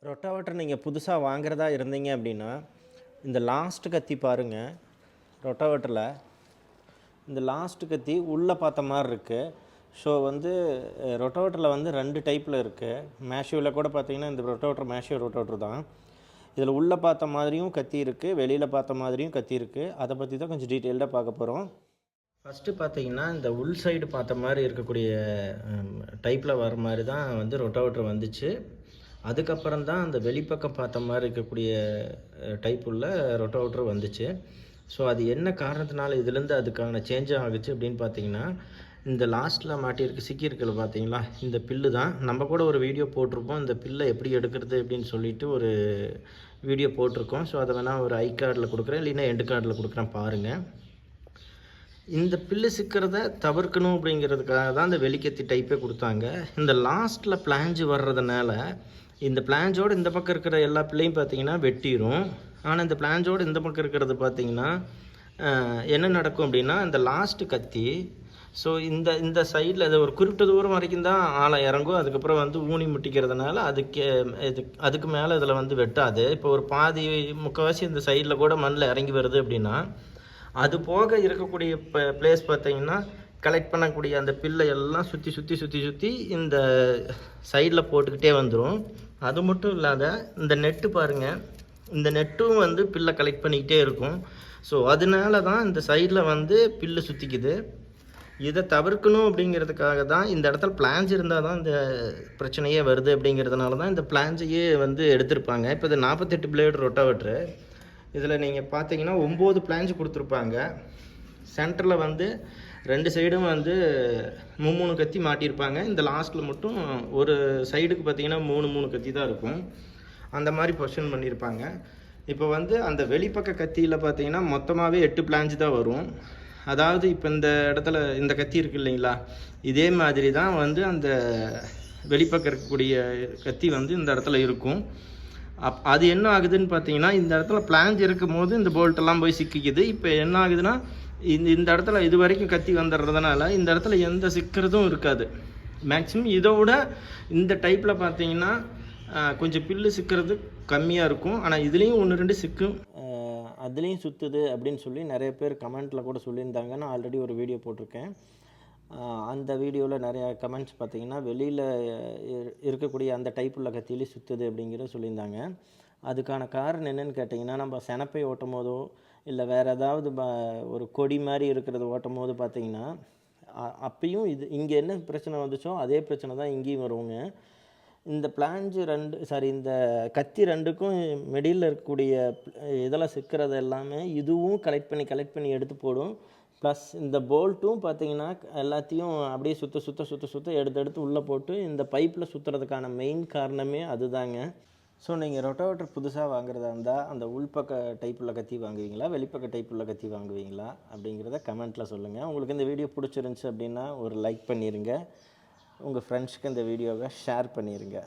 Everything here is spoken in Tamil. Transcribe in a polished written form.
ரொட்டாவேட்டர் நீங்கள் புதுசாக வாங்குறதா இருந்தீங்க அப்படின்னா இந்த லாஸ்ட் கத்தி பாருங்கள். ரொட்டாவேட்டரில் இந்த லாஸ்ட் கத்தி உள்ளே பார்த்த மாதிரி இருக்குது. ஸோ வந்து ரொட்டாவேட்டரில் வந்து 2 டைப்பில் இருக்குது. மேஷியோவில் கூட பார்த்தீங்கன்னா இந்த ரொட்டாவேட்டர் மேஷியோ ரொட்டாவேட்டர் தான். இதில் உள்ளே பார்த்த மாதிரியும் கத்தி இருக்குது, வெளியில் பார்த்த மாதிரியும் கத்தி இருக்குது. அதை பற்றி தான் கொஞ்சம் டீட்டெயில்டாக பார்க்க போகிறோம். ஃபஸ்ட்டு பார்த்தீங்கன்னா இந்த உள் சைடு பார்த்த மாதிரி இருக்கக்கூடிய டைப்பில் வர மாதிரி தான் வந்து ரொட்டாவேட்டர் வந்துச்சு. அதுக்கப்புறம் தான் அந்த வெளிப்பக்கம் பார்த்த மாதிரி இருக்கக்கூடிய டைப் உள்ள ரொட்டாவேட்டர் வந்துச்சு. ஸோ அது என்ன காரணத்தினால இதுலேருந்து அதுக்கான சேஞ்ச் ஆகுச்சு அப்படின்னு பார்த்தீங்கன்னா, இந்த லாஸ்ட்டில் மாட்டியிருக்கு சிக்கியிருக்கல பார்த்தீங்களா, இந்த பில்லு தான். நம்ம கூட ஒரு வீடியோ போட்டிருப்போம், இந்த பில்லை எப்படி எடுக்கிறது அப்படின்னு சொல்லிட்டு ஒரு வீடியோ போட்டிருக்கோம். ஸோ அதை வேணால் ஒரு ஐ கார்டில் கொடுக்குறேன், இல்லைன்னா எண்டு கார்டில் கொடுக்குறேன் பாருங்கள். இந்த பில்லு சிக்கிறத தவிர்க்கணும் அப்படிங்கிறதுக்காக தான் இந்த வெளிக்கத்தி டைப்பே கொடுத்தாங்க. இந்த லாஸ்ட்டில் பிளாஞ்சு வர்றதுனால இந்த பிளாஞ்சோடு இந்த பக்கம் இருக்கிற எல்லா பிள்ளையும் பார்த்தீங்கன்னா வெட்டிடும். ஆனால் இந்த பிளாஞ்சோடு இந்த பக்கம் இருக்கிறது பார்த்தீங்கன்னா என்ன நடக்கும் அப்படின்னா, இந்த லாஸ்ட்டு கத்தி ஸோ இந்த இந்த சைடில் அது ஒரு குறிப்பிட்ட தூரம் வரைக்கும் தான் ஆழம் இறங்கும். அதுக்கப்புறம் வந்து ஊனி முட்டிக்கிறதுனால அதுக்கு மேலே இதில் வந்து வெட்டாது. இப்போ ஒரு பாதி முக்கால்வாசி இந்த சைடில் கூட மண்ணில் இறங்கி வருது அப்படின்னா, அது போக இருக்கக்கூடிய பிளேஸ் பார்த்தீங்கன்னா கலெக்ட் பண்ணக்கூடிய அந்த பில்லை எல்லாம் சுற்றி சுற்றி சுற்றி சுற்றி இந்த சைடில் போட்டுக்கிட்டே வந்துடும். அது மட்டும் இல்லாத இந்த நெட்டு பாருங்கள், இந்த நெட்டும் வந்து பில்லை கலெக்ட் பண்ணிக்கிட்டே இருக்கும். ஸோ அதனால தான் இந்த சைடில் வந்து பில்லு சுற்றிக்குது. இதை தவிர்க்கணும் அப்படிங்கிறதுக்காக தான் இந்த இடத்துல பிளான்ஸ் இருந்தால் தான் இந்த பிரச்சனையே வருது. அப்படிங்கிறதுனால தான் இந்த பிளான்ஸையே வந்து எடுத்திருப்பாங்க. இப்போ இது 48 பிளேடு ரொட்டாவேட்ரு. இதில் நீங்கள் பார்த்தீங்கன்னா 9 பிளான்ஸ் கொடுத்துருப்பாங்க. சென்டரில் வந்து 2 சைடும் வந்து 3 கத்தி மாட்டியிருப்பாங்க. இந்த லாஸ்ட்டில் மட்டும் ஒரு சைடுக்கு பார்த்தீங்கன்னா 3 கத்தி தான் இருக்கும். அந்த மாதிரி பொசிஷன் பண்ணியிருப்பாங்க. இப்போ வந்து அந்த வெளிப்பக்க கத்தியில் பார்த்தீங்கன்னா மொத்தமாகவே 8 பிளான்ஸ் தான் வரும். அதாவது இப்போ இந்த இடத்துல இந்த கத்தி இருக்குது இல்லைங்களா, இதே மாதிரி தான் வந்து அந்த வெளிப்பக்கம் இருக்கக்கூடிய கத்தி வந்து இந்த இடத்துல இருக்கும். அது என்ன ஆகுதுன்னு பார்த்தீங்கன்னா, இந்த இடத்துல பிளான்ஸ் இருக்கும் போது இந்த போல்ட்டெல்லாம் போய் சிக்கிக்குது. இப்போ என்ன ஆகுதுன்னா, இந்த இடத்துல இது வரைக்கும் கத்தி வந்துடுறதுனால இந்த இடத்துல எந்த சிக்கிறதும் இருக்காது. மேக்ஸிமம் இதோட இந்த டைப்பில் பார்த்தீங்கன்னா கொஞ்சம் பில்லு சிக்கிறது கம்மியாக இருக்கும். ஆனால் இதுலேயும் 1-2 சிக்கும். அதுலேயும் சுற்றுது அப்படின்னு சொல்லி நிறைய பேர் கமெண்ட்டில் கூட சொல்லியிருந்தாங்க. நான் ஆல்ரெடி ஒரு வீடியோ போட்டிருக்கேன். அந்த வீடியோவில் நிறையா கமெண்ட்ஸ் பார்த்தீங்கன்னா வெளியில் இருக்கக்கூடிய அந்த டைப் உள்ள கத்தியிலே சுற்றுது அப்படிங்கிறத சொல்லியிருந்தாங்க. அதுக்கான காரணம் என்னென்னு கேட்டிங்கன்னா, நம்ம செனப்பை ஓட்டும் போதோ இல்லை வேறு ஏதாவது ஒரு கொடி மாதிரி இருக்கிறது ஓட்டும் போது பார்த்திங்கன்னா அப்பயும் இங்கே என்ன பிரச்சனை வந்துச்சோ அதே பிரச்சனை தான் இங்கேயும் வருவோங்க. இந்த பிளான்ஜு இந்த கத்தி 2க்கும் மிடில் இருக்கக்கூடிய இதெல்லாம் சிக்கிறது எல்லாமே இதுவும் கலெக்ட் பண்ணி எடுத்து போடும். ப்ளஸ் இந்த போல்ட்டும் பார்த்திங்கன்னா எல்லாத்தையும் அப்படியே சுற்ற எடுத்து உள்ளே போட்டு இந்த பைப்பில் சுற்றுறதுக்கான மெயின் காரணமே அதுதாங்க. ஸோ நீங்கள் ரொட்டாவேட்டர் புதுசாக வாங்குறதா இருந்தால் அந்த உள்பக்க டைப்புள்ள கத்தி வாங்குவீங்களா, வெளிப்பக்க டைப்புள்ள கத்தி வாங்குவீங்களா அப்படிங்கிறத கமெண்ட்டில் சொல்லுங்கள். உங்களுக்கு இந்த வீடியோ பிடிச்சிருந்துச்சி அப்படின்னா ஒரு லைக் பண்ணிடுங்க. உங்கள் ஃப்ரெண்ட்ஸ்க்கு இந்த வீடியோவை ஷேர் பண்ணிடுங்க.